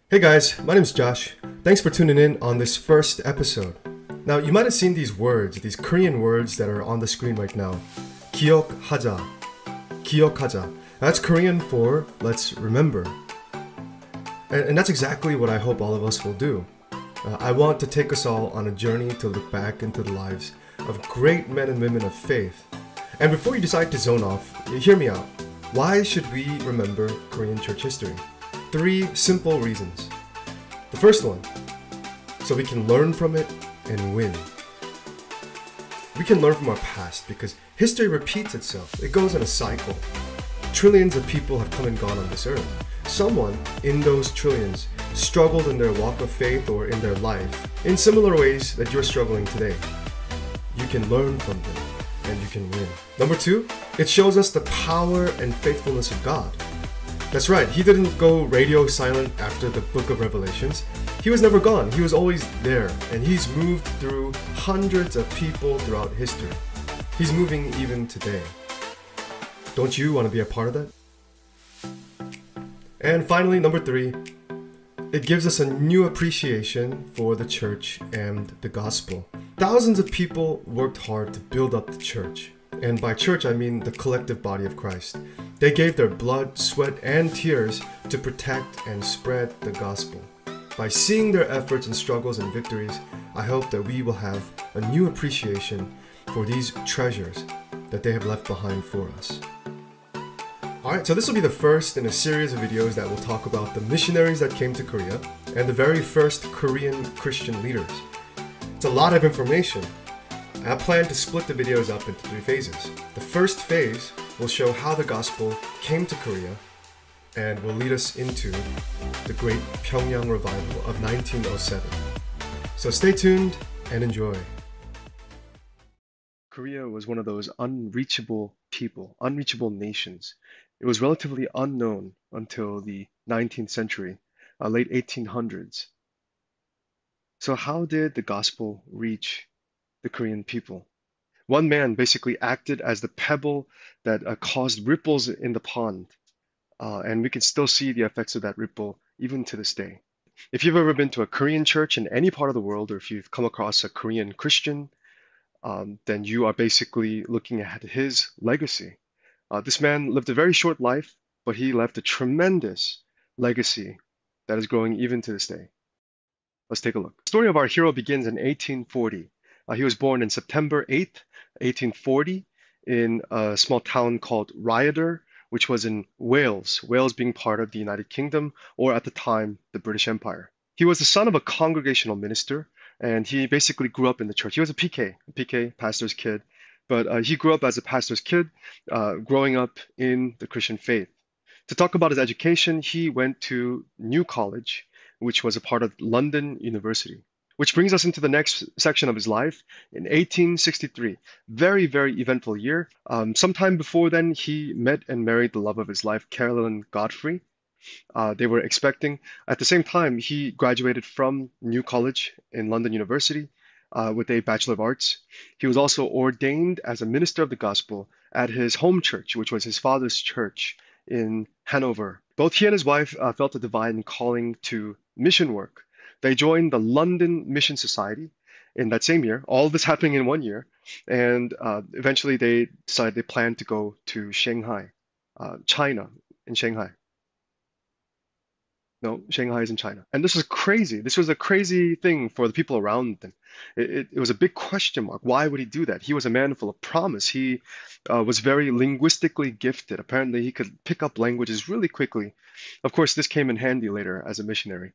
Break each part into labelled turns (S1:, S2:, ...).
S1: Hey guys, my name's Josh. Thanks for tuning in on this first episode. Now, you might have seen these words, these Korean words that are on the screen right now. 기억하자, 기억하자. That's Korean for let's remember. And that's exactly what I hope all of us will do. I want to take us all on a journey to look back into the lives of great men and women of faith. And before you decide to zone off, hear me out. Why should we remember Korean church history? 3 simple reasons. The first one, so we can learn from it and win. We can learn from our past because history repeats itself. It goes in a cycle. Trillions of people have come and gone on this earth. Someone in those trillions struggled in their walk of faith or in their life in similar ways that you're struggling today. You can learn from them and you can win. Number 2, it shows us the power and faithfulness of God. That's right, he didn't go radio silent after the book of Revelations. He was never gone, he was always there, and he's moved through hundreds of people throughout history. He's moving even today. Don't you want to be a part of that? And finally, number 3, it gives us a new appreciation for the church and the gospel. Thousands of people worked hard to build up the church. And by church, I mean the collective body of Christ. They gave their blood, sweat, and tears to protect and spread the gospel. By seeing their efforts and struggles and victories, I hope that we will have a new appreciation for these treasures that they have left behind for us. Alright, so this will be the first in a series of videos that will talk about the missionaries that came to Korea and the very first Korean Christian leaders. It's a lot of information. I plan to split the videos up into 3 phases. The first phase will show how the gospel came to Korea and will lead us into the great Pyongyang revival of 1907. So stay tuned and enjoy. Korea was one of those unreachable people, unreachable nations. It was relatively unknown until the 19th century, late 1800s. So how did the gospel reach the Korean people? One man basically acted as the pebble that caused ripples in the pond. And we can still see the effects of that ripple even to this day. If you've ever been to a Korean church in any part of the world, or if you've come across a Korean Christian, then you are basically looking at his legacy. This man lived a very short life, but he left a tremendous legacy that is growing even to this day. Let's take a look. The story of our hero begins in 1840. He was born in September 8th, 1840, in a small town called Rhyadr, which was in Wales, Wales being part of the United Kingdom, or at the time, the British Empire. He was the son of a congregational minister, and he basically grew up in the church. He was a PK, pastor's kid, but he grew up as a pastor's kid, growing up in the Christian faith. To talk about his education, he went to New College, which was a part of London University. Which brings us into the next section of his life in 1863. Very, very eventful year. Sometime before then, he met and married the love of his life, Carolyn Godfrey. They were expecting. At the same time, he graduated from New College in London University with a Bachelor of Arts. He was also ordained as a minister of the gospel at his home church, which was his father's church in Hanover. Both he and his wife felt a divine calling to mission work. They joined the London Mission Society in that same year, all of this happening in one year, and eventually they decided they planned to go to Shanghai, China, in Shanghai. No, Shanghai is in China. And this is crazy. This was a crazy thing for the people around them. It was a big question mark. Why would he do that? He was a man full of promise. He was very linguistically gifted. Apparently, he could pick up languages really quickly. Of course, this came in handy later as a missionary.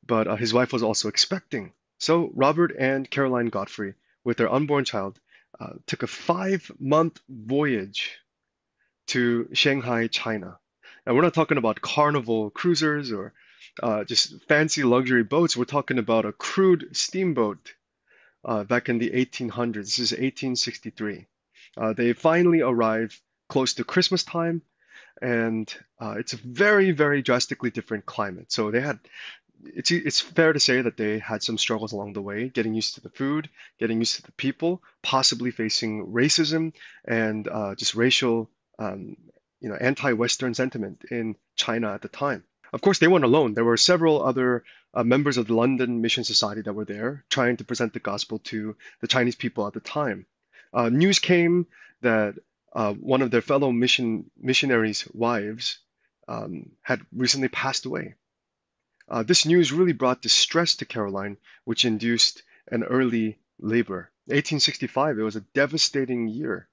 S1: But his wife was also expecting. So Robert and Caroline Godfrey, with their unborn child, took a 5-month voyage to Shanghai, China. And we're not talking about carnival cruisers or just fancy luxury boats. We're talking about a crude steamboat back in the 1800s. This is 1863. They finally arrived close to Christmas time, and it's a very, very drastically different climate. So they had it's fair to say that they had some struggles along the way, getting used to the food, getting used to the people, possibly facing racism and just racial, anti-Western sentiment in China at the time. Of course, they weren't alone. There were several other members of the London Mission Society that were there trying to present the gospel to the Chinese people at the time. News came that one of their fellow missionaries' wives had recently passed away. This news really brought distress to Caroline, which induced an early labor. 1865, it was a devastating year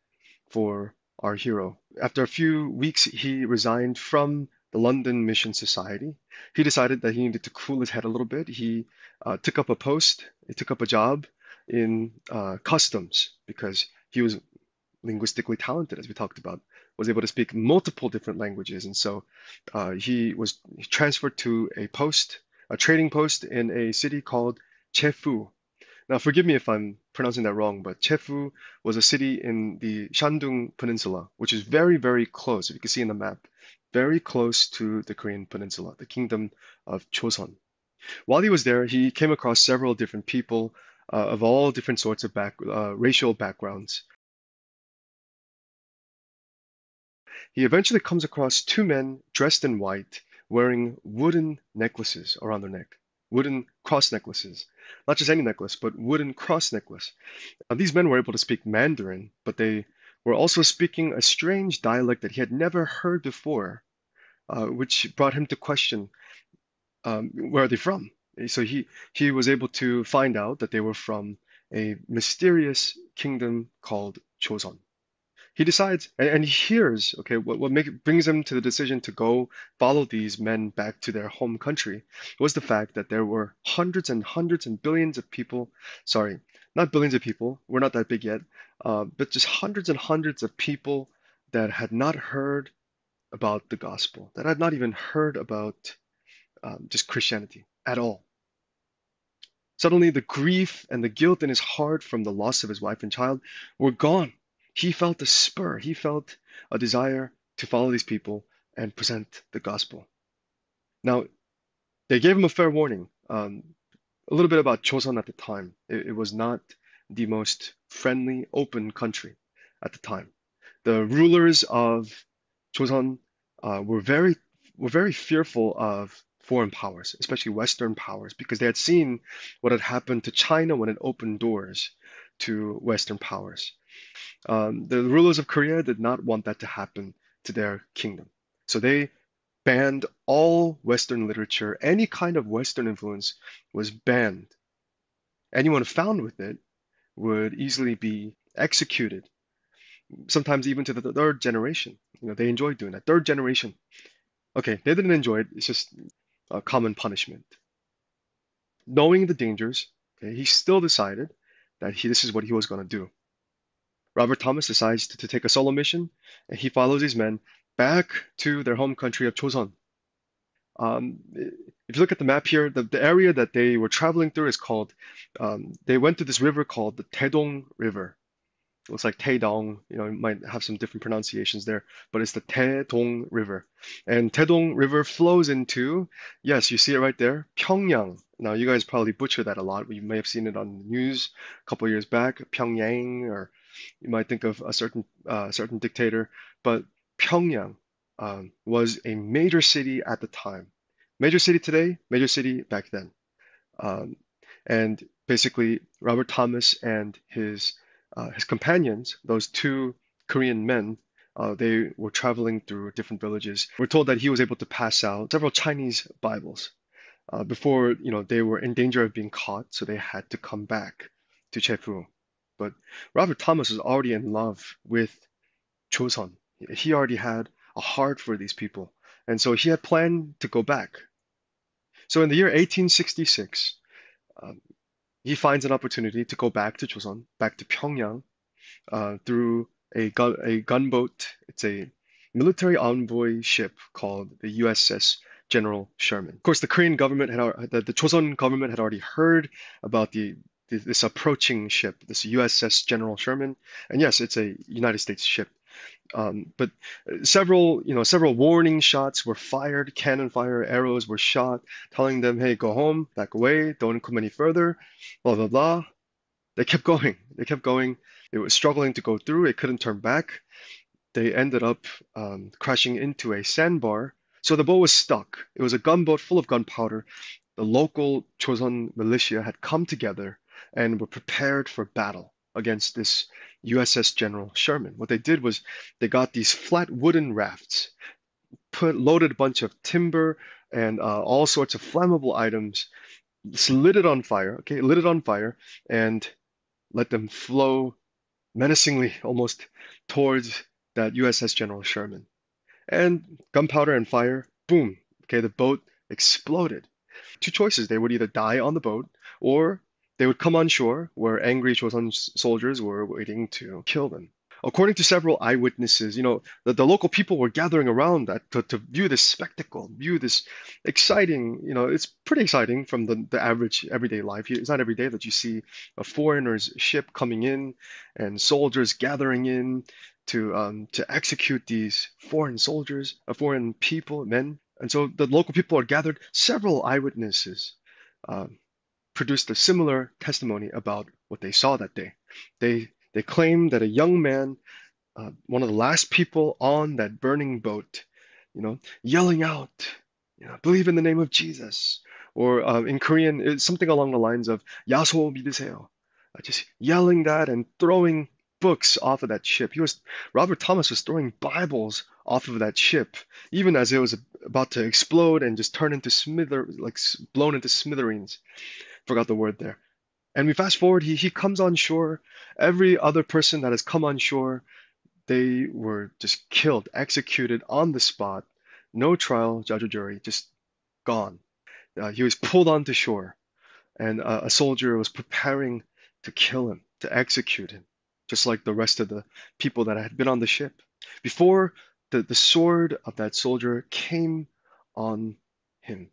S1: for our hero. After a few weeks, he resigned from the London Mission Society. He decided that he needed to cool his head a little bit. He took up a job in customs because he was linguistically talented, as we talked about, was able to speak multiple different languages. And so he was transferred to a trading post in a city called Chefu. Now, forgive me if I'm pronouncing that wrong, but Chefu was a city in the Shandong Peninsula, which is very, very close, if you can see in the map, very close to the Korean Peninsula, the Kingdom of Joseon. While he was there, he came across several different people of all different sorts of racial backgrounds. He eventually comes across two men dressed in white, wearing wooden necklaces around their neck, wooden cross necklaces. Not just any necklace, but wooden cross necklace. These men were able to speak Mandarin, but they were also speaking a strange dialect that he had never heard before, which brought him to question where are they from? So he was able to find out that they were from a mysterious kingdom called Joseon. He decides, and he hears, okay, brings him to the decision to go follow these men back to their home country was the fact that there were hundreds and hundreds and billions of people, sorry, not billions of people, we're not that big yet, but just hundreds and hundreds of people that had not heard about the gospel, that had not even heard about just Christianity at all. Suddenly, the grief and the guilt in his heart from the loss of his wife and child were gone. He felt a spur, he felt a desire to follow these people and present the gospel. Now, they gave him a fair warning. A little bit about Joseon at the time. It was not the most friendly, open country at the time. The rulers of Joseon were very fearful of foreign powers, especially Western powers, because they had seen what had happened to China when it opened doors to Western powers. The rulers of Korea did not want that to happen to their kingdom. So they banned all Western literature. Any kind of Western influence was banned. Anyone found with it would easily be executed, sometimes even to the third generation. They enjoyed doing that. Third generation. Okay, they didn't enjoy it. It's just a common punishment. Knowing the dangers, okay, he still decided that this is what he was going to do. Robert Thomas decides to take a solo mission, and he follows these men back to their home country of Joseon. If you look at the map here, the area that they were traveling through is called, they went to this river called the Taedong River. It looks like Taedong, it might have some different pronunciations there, but it's the Taedong River. And Taedong River flows into, yes, you see it right there, Pyongyang. Now, you guys probably butcher that a lot. You may have seen it on the news a couple of years back, Pyongyang, or you might think of a certain dictator, but Pyongyang was a major city at the time. Major city today, major city back then. And basically, Robert Thomas and his companions, those two Korean men, they were traveling through different villages. We're told that he was able to pass out several Chinese Bibles before, they were in danger of being caught, so they had to come back to Chefu. But Robert Thomas was already in love with Joseon. He already had a heart for these people, and so he had planned to go back. So in the year 1866, he finds an opportunity to go back to Joseon, back to Pyongyang, through a gunboat. It's a military envoy ship called the USS General Sherman. Of course, the Korean government the Joseon government had already heard about this approaching ship, this USS General Sherman, and yes, it's a United States ship. But several warning shots were fired, cannon fire, arrows were shot, telling them, hey, go home, back away, don't come any further, blah, blah, blah. They kept going. They kept going. It was struggling to go through. It couldn't turn back. They ended up crashing into a sandbar So the boat was stuck. It was a gunboat full of gunpowder. The local Chosun militia had come together and were prepared for battle against this USS General Sherman. What they did was they got these flat wooden rafts, loaded a bunch of timber and all sorts of flammable items, lit it on fire, okay, lit it on fire, and let them flow menacingly almost towards that USS General Sherman. And gunpowder and fire, boom, okay, the boat exploded. Two choices: they would either die on the boat, or they would come on shore where angry Joseon soldiers were waiting to kill them. According to several eyewitnesses, the local people were gathering around that to view this spectacle, view this exciting, it's pretty exciting from the average everyday life. It's not every day that you see a foreigner's ship coming in and soldiers gathering in to execute these foreign soldiers, foreign people, men. And so the local people are gathered. Several eyewitnesses produced a similar testimony about what they saw that day. They claim that a young man, one of the last people on that burning boat, yelling out, believe in the name of Jesus. Or in Korean, it's something along the lines of 야소 믿으세요. Just yelling that and throwing books off of that ship. Robert Thomas was throwing Bibles off of that ship, even as it was about to explode and just turn into blown into smithereens. Forgot the word there. And we fast forward, he comes on shore. Every other person that has come on shore, they were just killed, executed on the spot. No trial, judge or jury, just gone. He was pulled onto shore, and a soldier was preparing to kill him, to execute him, just like the rest of the people that had been on the ship. Before the sword of that soldier came on him,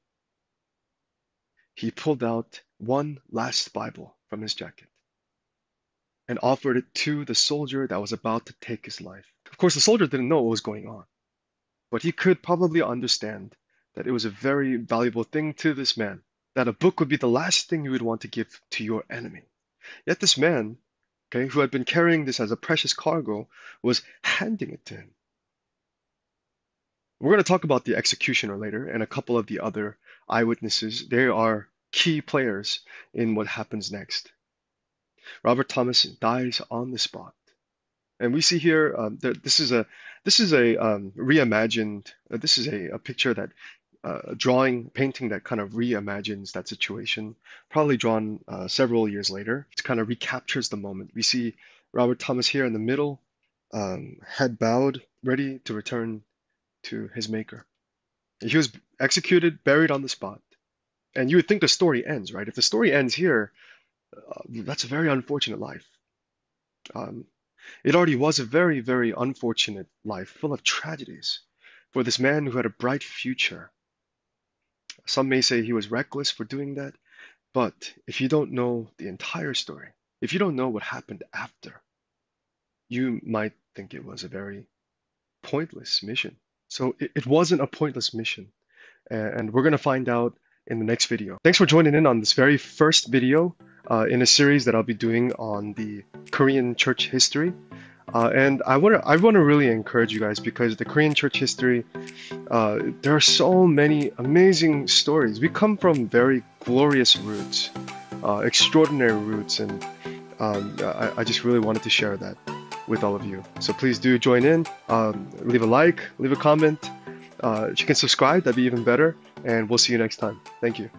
S1: he pulled out one last Bible from his jacket and offered it to the soldier that was about to take his life. Of course, the soldier didn't know what was going on, but he could probably understand that it was a very valuable thing to this man, that a book would be the last thing you would want to give to your enemy. Yet this man, okay, who had been carrying this as a precious cargo, was handing it to him. We're going to talk about the executioner later and a couple of the other eyewitnesses. They are key players in what happens next. Robert Thomas dies on the spot, and we see here this is a reimagined. This is a picture that painting that kind of reimagines that situation, probably drawn several years later. It kind of recaptures the moment. We see Robert Thomas here in the middle, head bowed, ready to return to his maker. He was executed, buried on the spot. And you would think the story ends, right? If the story ends here, that's a very unfortunate life. It already was a very, very unfortunate life, full of tragedies for this man who had a bright future. Some may say he was reckless for doing that, but if you don't know the entire story, if you don't know what happened after, you might think it was a very pointless mission. So it wasn't a pointless mission, and we're going to find out in the next video. Thanks for joining in on this very first video in a series that I'll be doing on the Korean church history. And I want to really encourage you guys, because the Korean church history, there are so many amazing stories. We come from very glorious roots, extraordinary roots, and I just really wanted to share that with all of you. So please do join in, leave a like, leave a comment. If you can subscribe, that'd be even better, and we'll see you next time. Thank you.